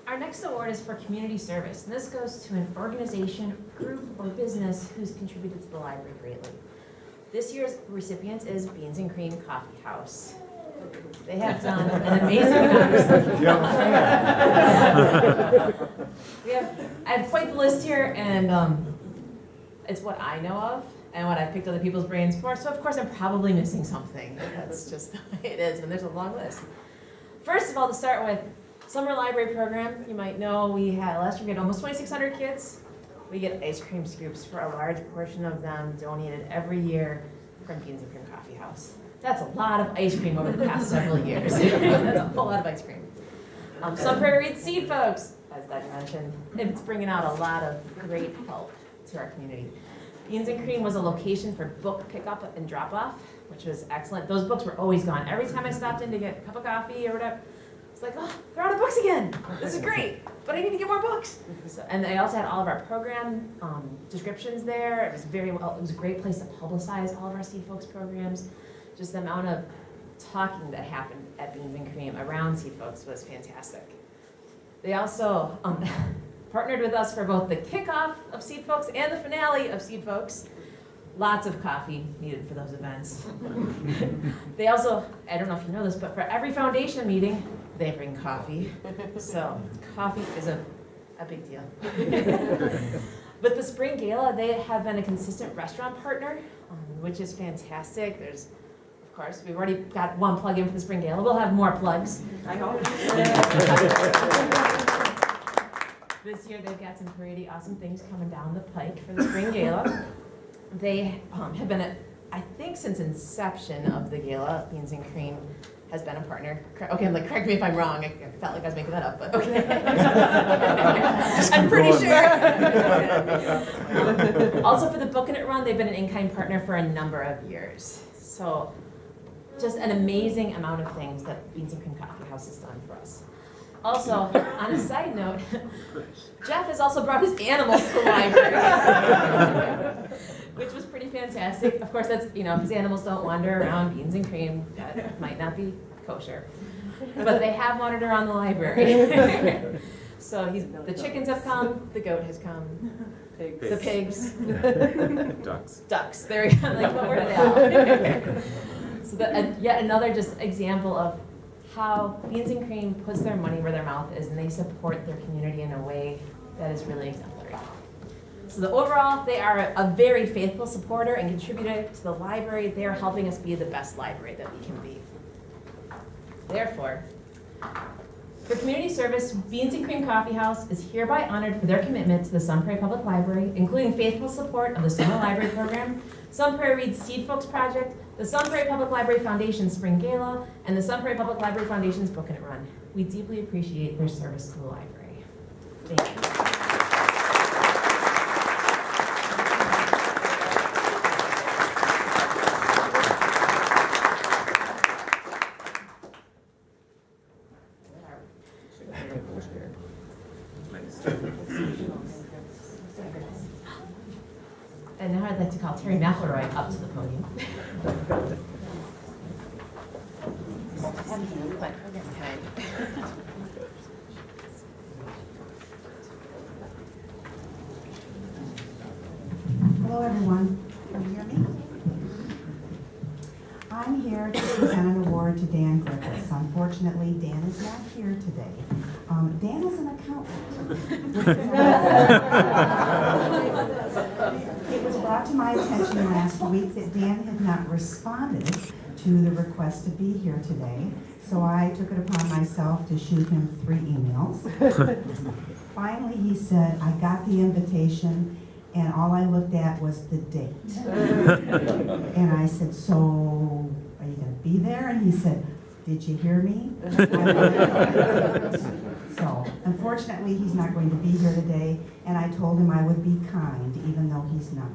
Our next award is for community service, and this goes to an organization, group, or business who's contributed to the library greatly. This year's recipient is Beans and Cream Coffeehouse. They have done an amazing amount of stuff. I have quite the list here, and it's what I know of and what I've picked other people's brains for, so of course I'm probably missing something. That's just the way it is when there's a long list. First of all, to start with, summer library program. You might know last year we had almost 2,600 kids. We get ice cream scoops for a large portion of them donated every year from Beans and Cream Coffeehouse. That's a lot of ice cream over the past several years. That's a whole lot of ice cream. Sun Prairie Read Seed folks, as Doug mentioned, it's bringing out a lot of great help to our community. Beans and Cream was a location for book pickup and drop off, which was excellent. Those books were always gone. Every time I stopped in to get a cup of coffee or whatever, it's like, oh, they're out of books again. This is great, but I need to get more books. So, and they also had all of our program descriptions there. It was it was a great place to publicize all of our Seed Folks programs. Just the amount of talking that happened at Beans and Cream around Seed Folks was fantastic. They also partnered with us for both the kickoff of Seed Folks and the finale of Seed Folks. Lots of coffee needed for those events. They also, I don't know if you know this, but for every foundation meeting, they bring coffee. So coffee is a big deal. But the Spring Gala, they have been a consistent restaurant partner, which is fantastic. Of course, we've already got one plug in for the Spring Gala. We'll have more plugs, I hope. This year, they've got some pretty awesome things coming down the pike for the Spring Gala. They have been, I think since inception of the gala, Beans and Cream has been a partner. Okay, I'm like, correct me if I'm wrong. I felt like I was making that up, but okay. I'm pretty sure. Also for the Bookin' It Run, they've been an in-kind partner for a number of years. So just an amazing amount of things that Beans and Cream Coffeehouse has done for us. Also, on a side note, Jeff has also brought his animals to the library, which was pretty fantastic. Of course, that's, his animals don't wander around Beans and Cream. That might not be kosher. But they have wandered around the library. So the chickens have come, the goat has come, the pigs. Ducks. There we go. Like, what were they all? So yet another just example of how Beans and Cream puts their money where their mouth is, and they support their community in a way that is really exemplary. So overall, they are a very faithful supporter and contributor to the library. They are helping us be the best library that we can be. Therefore, for community service, Beans and Cream Coffeehouse is hereby honored for their commitment to the Sun Prairie Public Library, including faithful support of the Summer Library Program, Sun Prairie Reads Seed Folks Project, the Sun Prairie Public Library Foundation Spring Gala, and the Sun Prairie Public Library Foundation's Bookin' It Run. We deeply appreciate their service to the library. Thank you. And now I'd like to call Terry McIlroy up to the podium. Hello, everyone. Can you hear me? I'm here to present an award to Dan Griffiths. Unfortunately, Dan is not here today. Dan is an accountant. It was brought to my attention last week that Dan had not responded to the request to be here today, so I took it upon myself to shoot him 3 emails. Finally, he said, I got the invitation, and all I looked at was the date. And I said, so are you going to be there? And he said, did you hear me? So, unfortunately, he's not going to be here today, and I told him I would be kind, even though he's not.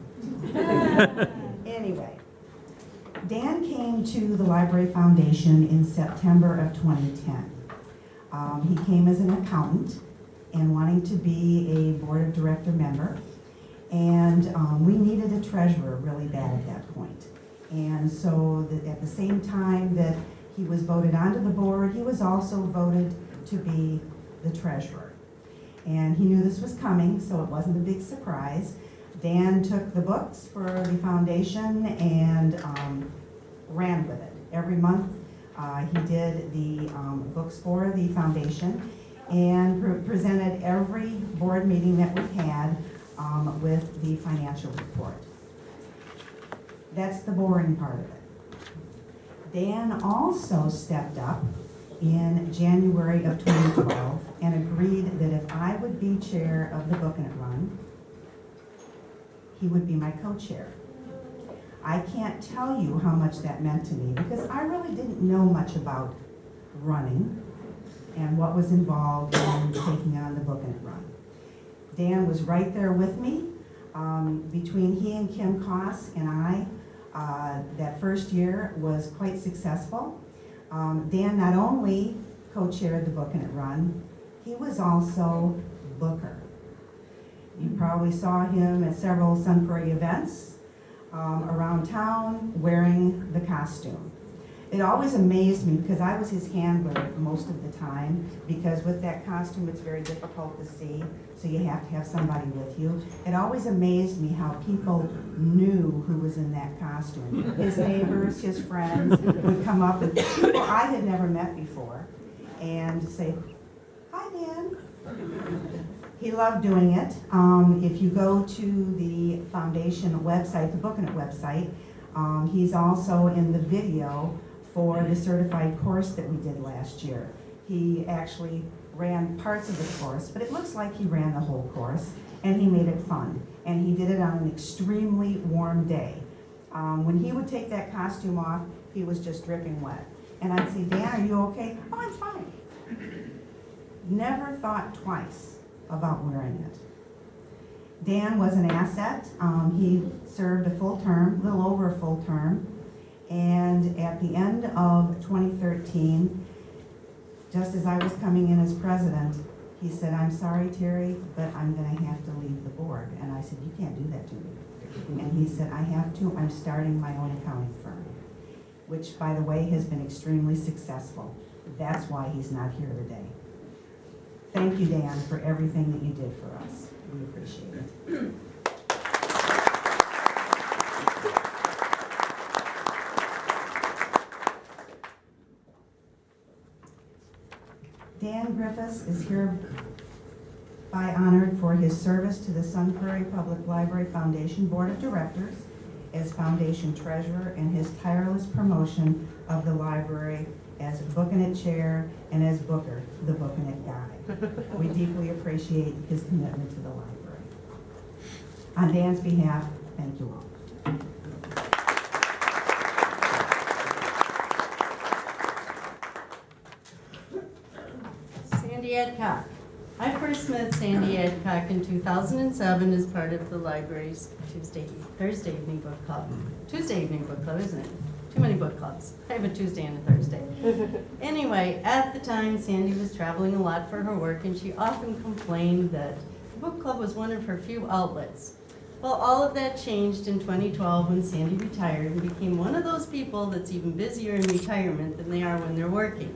Anyway, Dan came to the Library Foundation in September of 2010. He came as an accountant and wanting to be a board of director member, and we needed a treasurer really bad at that point. And so at the same time that he was voted onto the board, he was also voted to be the treasurer. And he knew this was coming, so it wasn't a big surprise. Dan took the books for the foundation and ran with it. Every month he did the books for the foundation and presented every board meeting that we had with the financial report. That's the boring part of it. Dan also stepped up in January of 2012 and agreed that if I would be chair of the Book and It Run, he would be my co-chair. I can't tell you how much that meant to me because I really didn't know much about running and what was involved in taking on the Book and It Run. Dan was right there with me. Between he and Kim Koss and I, that first year was quite successful. Dan not only co-chaired the Book and It Run, he was also booker. You probably saw him at several Sun Prairie events around town wearing the costume. It always amazed me because I was his handler most of the time, because with that costume it's very difficult to see, so you have to have somebody with you. It always amazed me how people knew who was in that costume. His neighbors, his friends would come up with people I had never met before and say, "Hi, Dan." He loved doing it. If you go to the foundation website, the Book and It website, he's also in the video for the certified course that we did last year. He actually ran parts of the course, but it looks like he ran the whole course, and he made it fun. And he did it on an extremely warm day. When he would take that costume off, he was just dripping wet. And I'd say, "Dan, are you okay?" "Oh, I'm fine." Never thought twice about wearing it. Dan was an asset. He served a full term, a little over a full term. And at the end of 2013, just as I was coming in as president, he said, "I'm sorry, Terry, but I'm going to have to leave the board." And I said, "You can't do that to me." And he said, "I have to. I'm starting my own accounting firm," which, by the way, has been extremely successful. That's why he's not here today. Thank you, Dan, for everything that you did for us. We appreciate it. Dan Griffiths is hereby honored for his service to the Sun Prairie Public Library Foundation Board of Directors as Foundation Treasurer and his tireless promotion of the library as Book and It Chair and as Booker, the Book and It Guy. We deeply appreciate his commitment to the library. On Dan's behalf, thank you all. Sandy Adcock. I first met Sandy Adcock in 2007 as part of the library's Thursday evening book club. Tuesday evening book club, isn't it? Too many book clubs. I have a Tuesday and a Thursday. Anyway, at the time, Sandy was traveling a lot for her work, and she often complained that the book club was one of her few outlets. Well, all of that changed in 2012 when Sandy retired and became one of those people that's even busier in retirement than they are when they're working.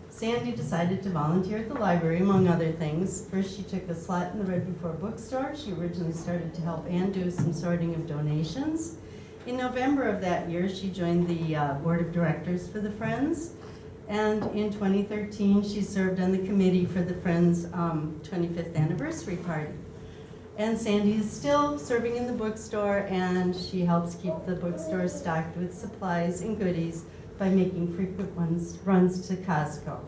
Sandy decided to volunteer at the library, among other things. First, she took a slot in the Read Before bookstore. She originally started to help Ann do some sorting of donations. In November of that year, she joined the board of directors for the Friends. And in 2013, she served on the committee for the Friends' 25th anniversary party. And Sandy is still serving in the bookstore, and she helps keep the bookstore stocked with supplies and goodies by making frequent runs to Costco.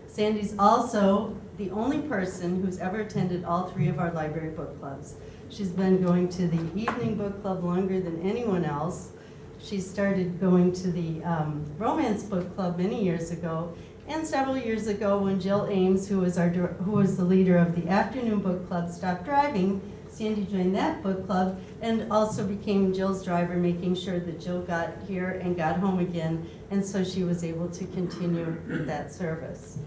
Sandy's also the only person who's ever attended all three of our library book clubs. She's been going to the evening book club longer than anyone else. She started going to the romance book club many years ago, and several years ago when Jill Ames, who was the leader of the afternoon book club, stopped driving, Sandy joined that book club and also became Jill's driver, making sure that Jill got here and got home again, and so she was able to continue with that service.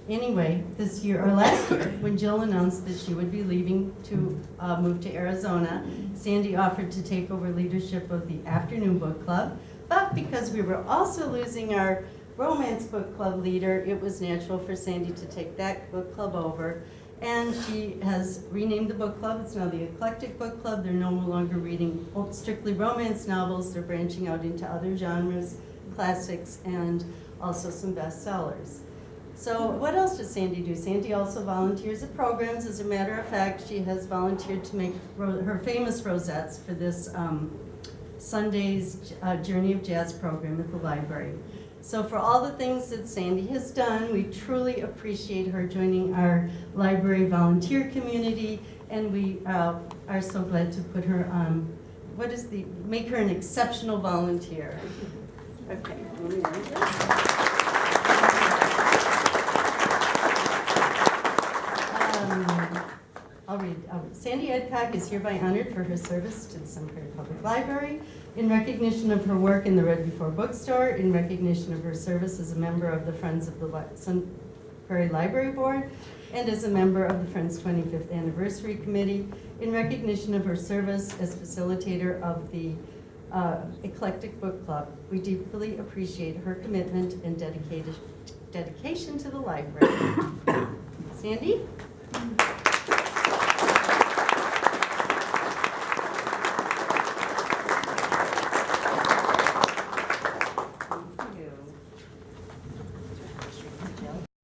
Anyway, this year, or last year, when Jill announced that she would be leaving to move to Arizona, Sandy offered to take over leadership of the afternoon book club, but because we were also losing our romance book club leader, it was natural for Sandy to take that book club over. And she has renamed the book club. It's now the Eclectic Book Club. They're no longer reading strictly romance novels. They're branching out into other genres, classics, and also some bestsellers. So what else does Sandy do? Sandy also volunteers at programs. As a matter of fact, she has volunteered to make her famous rosettes for this Sunday's Journey of Jazz program at the library. So for all the things that Sandy has done, we truly appreciate her joining our library volunteer community, and we are so glad to put her on, make her an exceptional volunteer. Okay. I'll read. Sandy Adcock is hereby honored for her service to the Sun Prairie Public Library in recognition of her work in the Read Before Bookstore, in recognition of her service as a member of the Friends of the Sun Prairie Library Board, and as a member of the Friends 25th Anniversary Committee, in recognition of her service as facilitator of the Eclectic Book Club. We deeply appreciate her commitment and dedication to the library. Sandy?